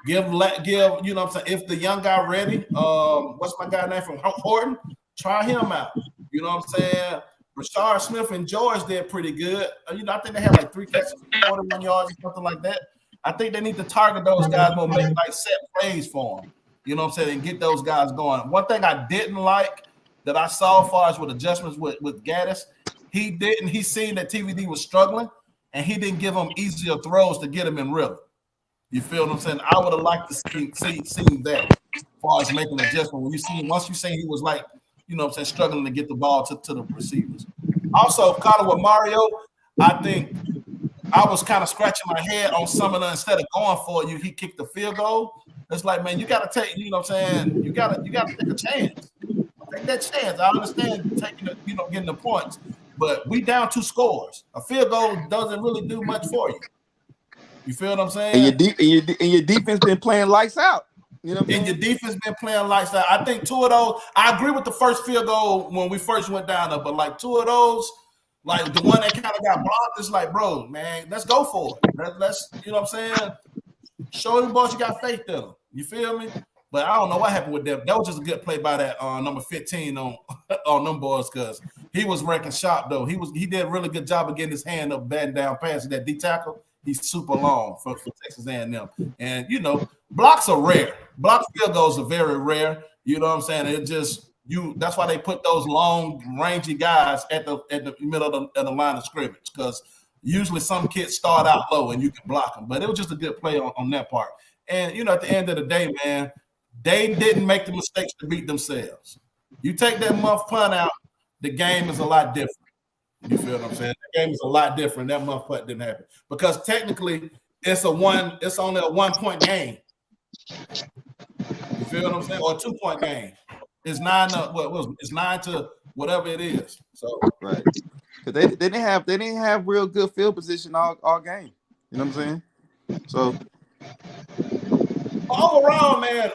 Speaker 4: Give, you know what I'm saying? If the young guy ready, what's my guy name from Horton? Try him out. You know what I'm saying? Rashard Smith and George did pretty good. I think they had like 3 catches for 41 yards or something like that. I think they need to target those guys more, make like set plays for them. You know what I'm saying? And get those guys going. One thing I didn't like that I saw as far as with adjustments with Gaddis, he seen that TVD was struggling, and he didn't give him easier throws to get him in rhythm. You feel what I'm saying? I would have liked to see that as far as making an adjustment. Once you see he was like, you know what I'm saying, struggling to get the ball to the receivers. Also, kind of with Mario, I think I was kind of scratching my head on some of the, instead of going for it, he kicked the field goal. It's like, man, you got to take, you know what I'm saying? You got to take a chance. Take that chance. I understand taking the, getting the points, but we down 2 scores. A field goal doesn't really do much for you. You feel what I'm saying?
Speaker 5: And your defense been playing lights out. You know what I'm saying?
Speaker 4: Your defense been playing lights out. I think 2 of those. I agree with the first field goal when we first went down there, but like 2 of those, like the one that kind of got blocked, it's like, bro, man, let's go for it. Let's you know what I'm saying? Show them boys you got faith in them. You feel me? But I don't know what happened with them. That was just a good play by that number 15 on them boys, because he was wrecking shop though. He did a really good job of getting his hand up, batting down, passing that D tackle. He's super long for Texas A&M. And, blocks are rare. Block field goals are very rare. You know what I'm saying? It just, that's why they put those long, rangy guys at the middle of the line of scrimmage, because usually some kids start out low and you can block them. But it was just a good play on that part. And, at the end of the day, man, they didn't make the mistakes to beat themselves. You take that muff punt out, the game is a lot different. You feel what I'm saying? The game is a lot different. That muff punt didn't happen because technically it's only a 1-point game. You feel what I'm saying? Or a 2-point game. It's 9 to it's 9 to whatever it is. So
Speaker 5: right, because they didn't have real good field position all game. You know what I'm saying? So
Speaker 4: overall, man,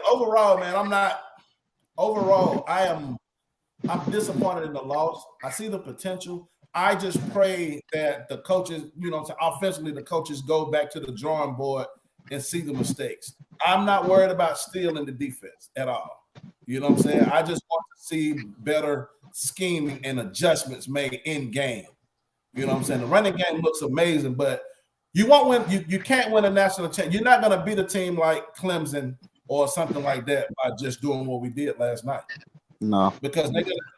Speaker 4: I'm disappointed in the loss. I see the potential. I just pray that the coaches, offensively, the coaches go back to the drawing board and see the mistakes. I'm not worried about stealing the defense at all. You know what I'm saying? I just want to see better scheming and adjustments made in game. You know what I'm saying? The running game looks amazing, but you won't win. You can't win a national championship. You're not going to beat a team like Clemson or something like that by just doing what we did last night.
Speaker 5: No,
Speaker 4: because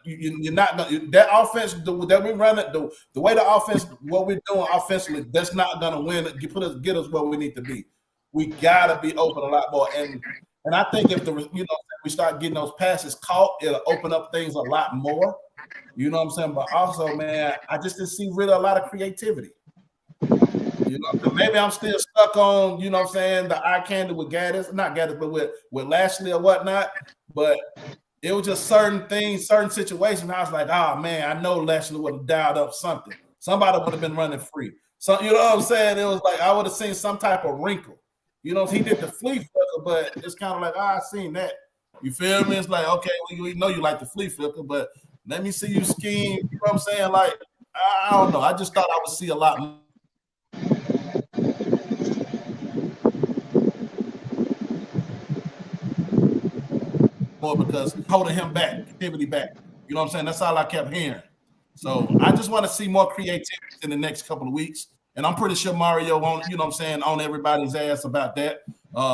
Speaker 4: you're not gonna, that offense that we run it, the way the offense, what we're doing offensively, that's not gonna win. Get us where we need to be. We gotta be open a lot more, and I think if we start getting those passes caught, it'll open up things a lot more. You know what I'm saying? But also, man, I just didn't see really a lot of creativity. Maybe I'm still stuck on, what I'm saying, the eye candy with Gaddis, not Gaddis, but with Lashley or whatnot, but. It was just certain things, certain situations. I was like, oh, man, I know Lashley would have dialed up something. Somebody would have been running free. So, you know what I'm saying? It was like I would have seen some type of wrinkle. He did the flea flicker, but it's kind of like, I seen that. You feel me? It's like, okay, we know you like the flea flicker, but let me see you scheme. You know what I'm saying? Like, I don't know. I just thought I would see a lot more. Because holding him back, activity back. You know what I'm saying? That's all I kept hearing. So I just want to see more creativity in the next couple of weeks. And I'm pretty sure Mario on everybody's ass about that.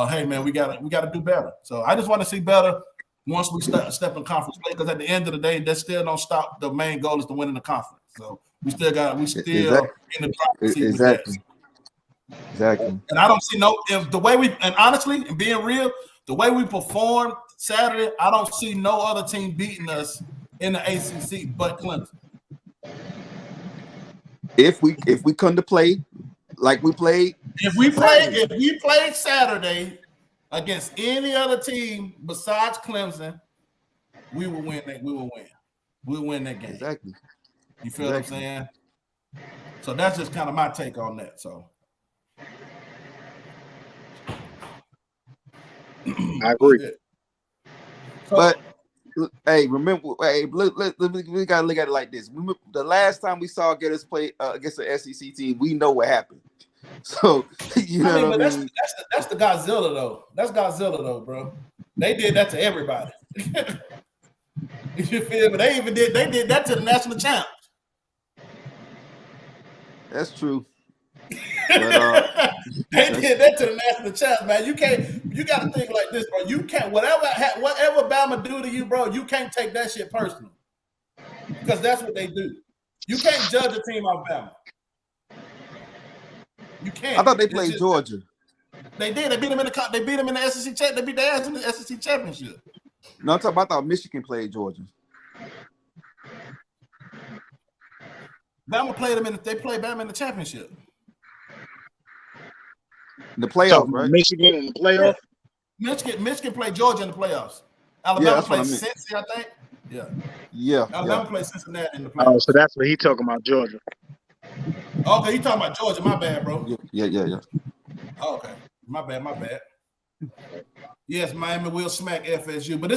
Speaker 4: Hey man, we gotta do better. So I just want to see better once we step in conference play, because at the end of the day, that still don't stop. The main goal is to win in the conference. So we still in the driver's seat.
Speaker 5: Exactly.
Speaker 4: And I don't see honestly, and being real, the way we performed Saturday, I don't see no other team beating us in the ACC but Clemson.
Speaker 5: If we come to play like we played,
Speaker 4: if we played Saturday against any other team besides Clemson, we will win that. We'll win that game.
Speaker 5: Exactly.
Speaker 4: You feel what I'm saying? So that's just kind of my take on that. So
Speaker 6: I agree.
Speaker 5: But hey, remember, we gotta look at it like this. Remember, the last time we saw Gaddis play against the SEC team, we know what happened. So what I mean?
Speaker 4: That's the Godzilla though. That's Godzilla though, bro. They did that to everybody. You feel me? They did that to the national champs.
Speaker 5: That's true.
Speaker 4: But, they did that to the national champs, man. You got to think like this, bro. You can't, whatever Bama do to you, bro, you can't take that shit personal. because that's what they do. You can't judge a team off Bama. You can't.
Speaker 5: I thought they played Georgia.
Speaker 4: They did. They beat them in the. They beat them in the SEC. They beat their ass in the SEC championship.
Speaker 5: No, I'm talking about. I thought Michigan played Georgia.
Speaker 4: Bama played them in. They played Bama in the championship.
Speaker 5: The playoffs, right?
Speaker 6: Michigan in the playoff.
Speaker 4: Michigan played Georgia in the playoffs. Alabama played Cincy, I think. Yeah. Alabama played Cincinnati in the playoffs.
Speaker 6: Oh, so that's what he talking about, Georgia.
Speaker 4: Okay, you talking about Georgia? My bad, bro.
Speaker 5: Yeah.
Speaker 4: Okay, my bad. Yes, Miami will smack FSU, but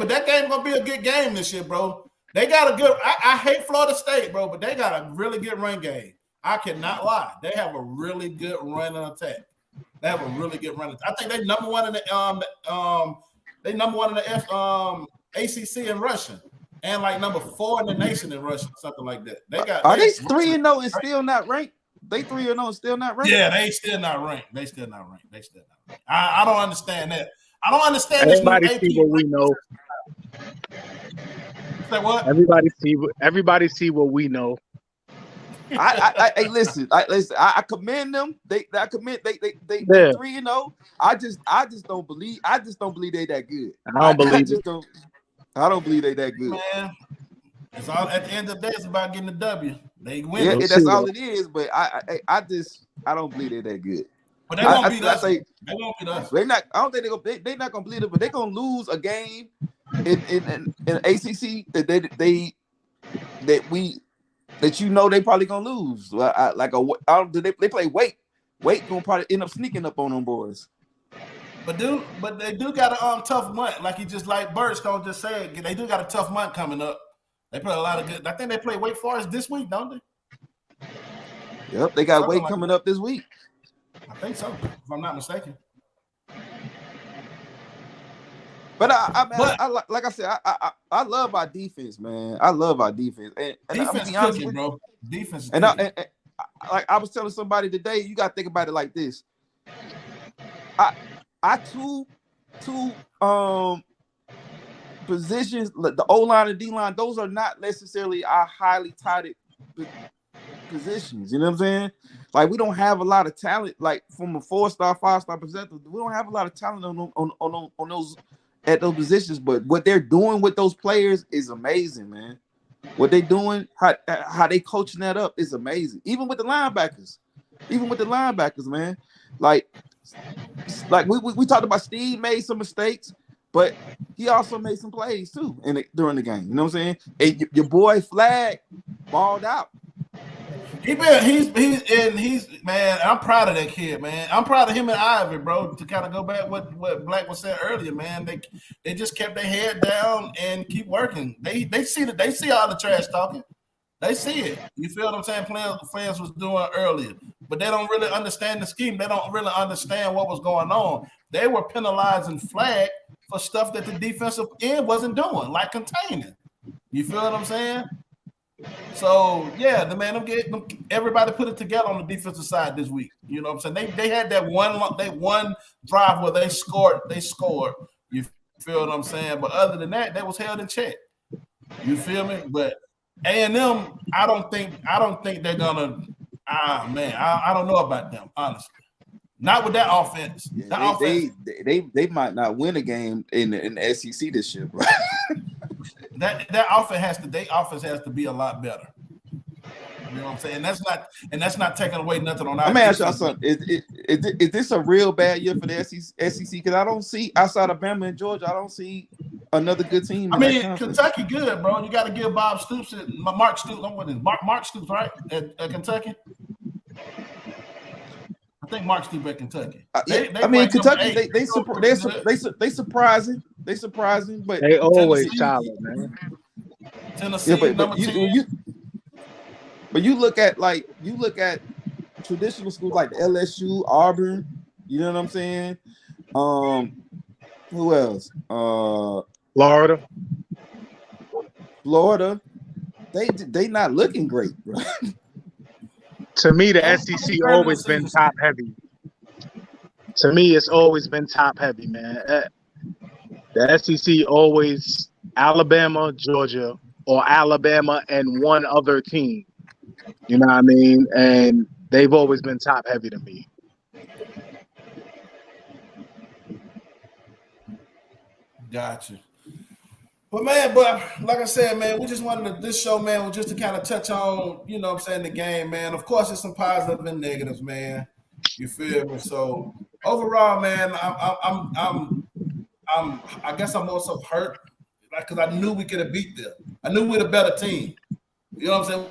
Speaker 4: that game gonna be a good game this year, bro. They got a good. I hate Florida State, bro, but they got a really good run game. I cannot lie. They have a really good run and attack. They have a really good run. I think they number one in the ACC in rushing, and like number 4 in the nation in rushing, something like that. They got.
Speaker 5: Are they 3-0 and still not ranked? They 3-0 and still not ranked.
Speaker 4: Yeah, they still not ranked. I don't understand that. I don't understand
Speaker 6: Everybody
Speaker 4: this.
Speaker 6: See what we know.
Speaker 4: Say what?
Speaker 6: Everybody see what we know.
Speaker 5: I listen. I commend them. They 3-0. I just don't believe. I just don't believe they that good.
Speaker 6: I don't believe it.
Speaker 5: I don't believe they that good.
Speaker 4: Man, it's all at the end of the day. It's about getting the W. They win.
Speaker 5: Yeah, that's all it is. But I don't believe they that good.
Speaker 4: But they won't beat us. They won't beat us.
Speaker 5: They're not. I don't think they're not gonna beat it. But they're gonna lose a game in ACC that they probably gonna lose. They play Wake. Wake gonna probably end up sneaking up on them boys.
Speaker 4: But they do got a tough month. Like you just like Birdstone just said, they do got a tough month coming up. They play a lot of good. I think they play Wake Forest this week, don't they?
Speaker 5: Yep, they got Wake coming up this week.
Speaker 4: I think so, if I'm not mistaken.
Speaker 5: But like I said, I love our defense, man. I love our defense. And
Speaker 4: defense
Speaker 5: be honest
Speaker 4: cooking, bro. Defense.
Speaker 5: And like I was telling somebody today, you got to think about it like this. Two positions, the O-line and D-line, those are not necessarily our highly touted positions. You know what I'm saying? Like, we don't have a lot of talent, like from a 4-star, 5-star perspective. We don't have a lot of talent on those at those positions. But what they're doing with those players is amazing, man. What they doing, how they coaching that up is amazing. Even with the linebackers, man. Like we talked about, Steve made some mistakes, but he also made some plays too during the game. You know what I'm saying? And your boy Flag balled out.
Speaker 4: He's man. I'm proud of that kid, man. I'm proud of him and Ivy, bro. To kind of go back what Black was saying earlier, man. They just kept their head down and keep working. They see all the trash talking. They see it. You feel what I'm saying? Players was doing earlier, but they don't really understand the scheme. They don't really understand what was going on. They were penalizing Flag for stuff that the defensive end wasn't doing, like containing. You feel what I'm saying? So yeah, everybody put it together on the defensive side this week. You know what I'm saying? They had that one drive where they scored. You feel what I'm saying? But other than that, they was held in check. You feel me? But A&M, I don't think they're gonna. Man, I don't know about them, honestly. Not with that offense.
Speaker 5: Yeah, they might not win a game in the SEC this year, bro.
Speaker 4: That offense has to be a lot better. You know what I'm saying? That's not taking away nothing on our.
Speaker 5: Let me ask y'all something. Is this a real bad year for the SEC? Because I don't see, outside of Bama and Georgia, I don't see another good team.
Speaker 4: I mean, Kentucky good, bro. You got to give Bob Stoops and Mark Stoops. Mark Stoops, right? At Kentucky. I think Mark Stoops at Kentucky.
Speaker 5: Kentucky. They surprising. They surprising, but
Speaker 6: they always solid, man.
Speaker 4: Tennessee,
Speaker 5: but you look at traditional schools like the LSU, Auburn. You know what I'm saying? Who else? Florida. They not looking great, bro.
Speaker 6: To me, the SEC always been top heavy. To me, it's always been top heavy, man. The SEC always Alabama, Georgia, or Alabama and one other team. You know what I mean? And they've always been top heavy to me.
Speaker 4: Gotcha. But man, like I said, man, we just wanted this show, man, was just to kind of touch on, you know what I'm saying, the game, man. Of course, there's some positives and negatives, man. You feel me? So overall, man, I guess I'm also hurt because I knew we could have beat them. I knew we were a better team. You know what I'm saying?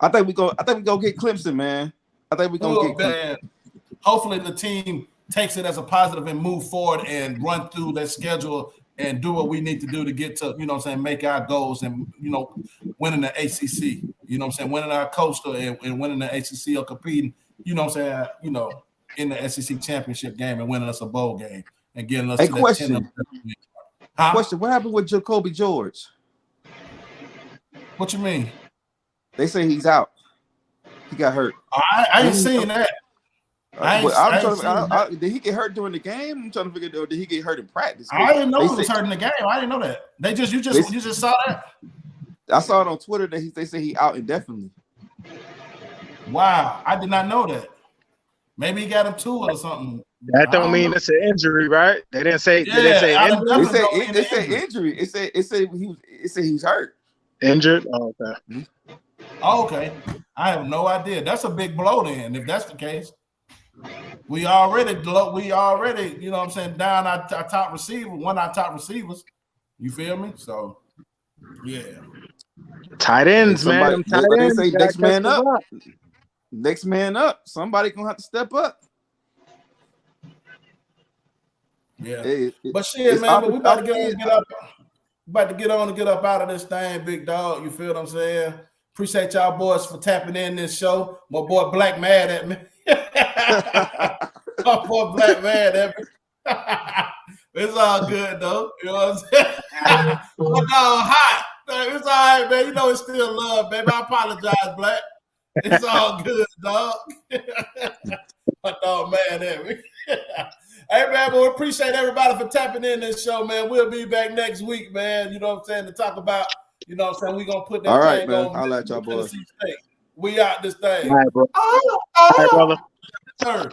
Speaker 5: I think we go get Clemson, man. I think we're gonna get Clemson.
Speaker 4: Hopefully the team takes it as a positive and move forward and run through their schedule and do what we need to do to get to, you know what I'm saying, make our goals and, you know, winning the ACC, you know what I'm saying, winning our coastal and winning the ACC or competing, you know what I'm saying, you know, in the SEC championship game and winning us a bowl game and getting us to
Speaker 5: question.
Speaker 4: Huh?
Speaker 5: Question, what happened with Jacoby George?
Speaker 4: What you mean?
Speaker 5: They say he's out. He got hurt.
Speaker 4: I ain't seen that.
Speaker 5: Did he get hurt during the game? I'm trying to figure out. Did he get hurt in practice?
Speaker 4: I didn't know he was hurt in the game. I didn't know that. You just saw that.
Speaker 5: I saw it on Twitter that they say he out indefinitely.
Speaker 4: Wow, I did not know that. Maybe he got a tool or something.
Speaker 6: That don't mean it's an injury, right? They didn't say.
Speaker 4: Yeah,
Speaker 6: did they say injury?
Speaker 5: It said injury. It said he's hurt.
Speaker 6: Injured. Oh, okay.
Speaker 4: Okay. I have no idea. That's a big blow then. If that's the case. We already, you know what I'm saying, down our top receiver, one of our top receivers. You feel me? So, yeah.
Speaker 6: Tight ends, man. Tight ends.
Speaker 5: They say next man up. Next man up. Somebody gonna have to step up.
Speaker 4: Yeah. But shit, man, we about to get up. About to get on and get up out of this thing, big dog. You feel what I'm saying? Appreciate y'all boys for tapping in this show. My boy Black mad at me. My boy Black mad at me. It's all good though. You know what I'm saying? My dog hot. It's all right, man. You know it's still love, baby. I apologize, Black. It's all good, dog. My dog mad at me. Hey, man, but we appreciate everybody for tapping in this show, man. We'll be back next week, man. You know what I'm saying? To talk about, you know what I'm saying? We're going to put that thing
Speaker 5: man.
Speaker 4: on.
Speaker 5: I'll let y'all boys.
Speaker 4: We out this thing.
Speaker 6: All right, bro. All right, brother.
Speaker 4: Sir.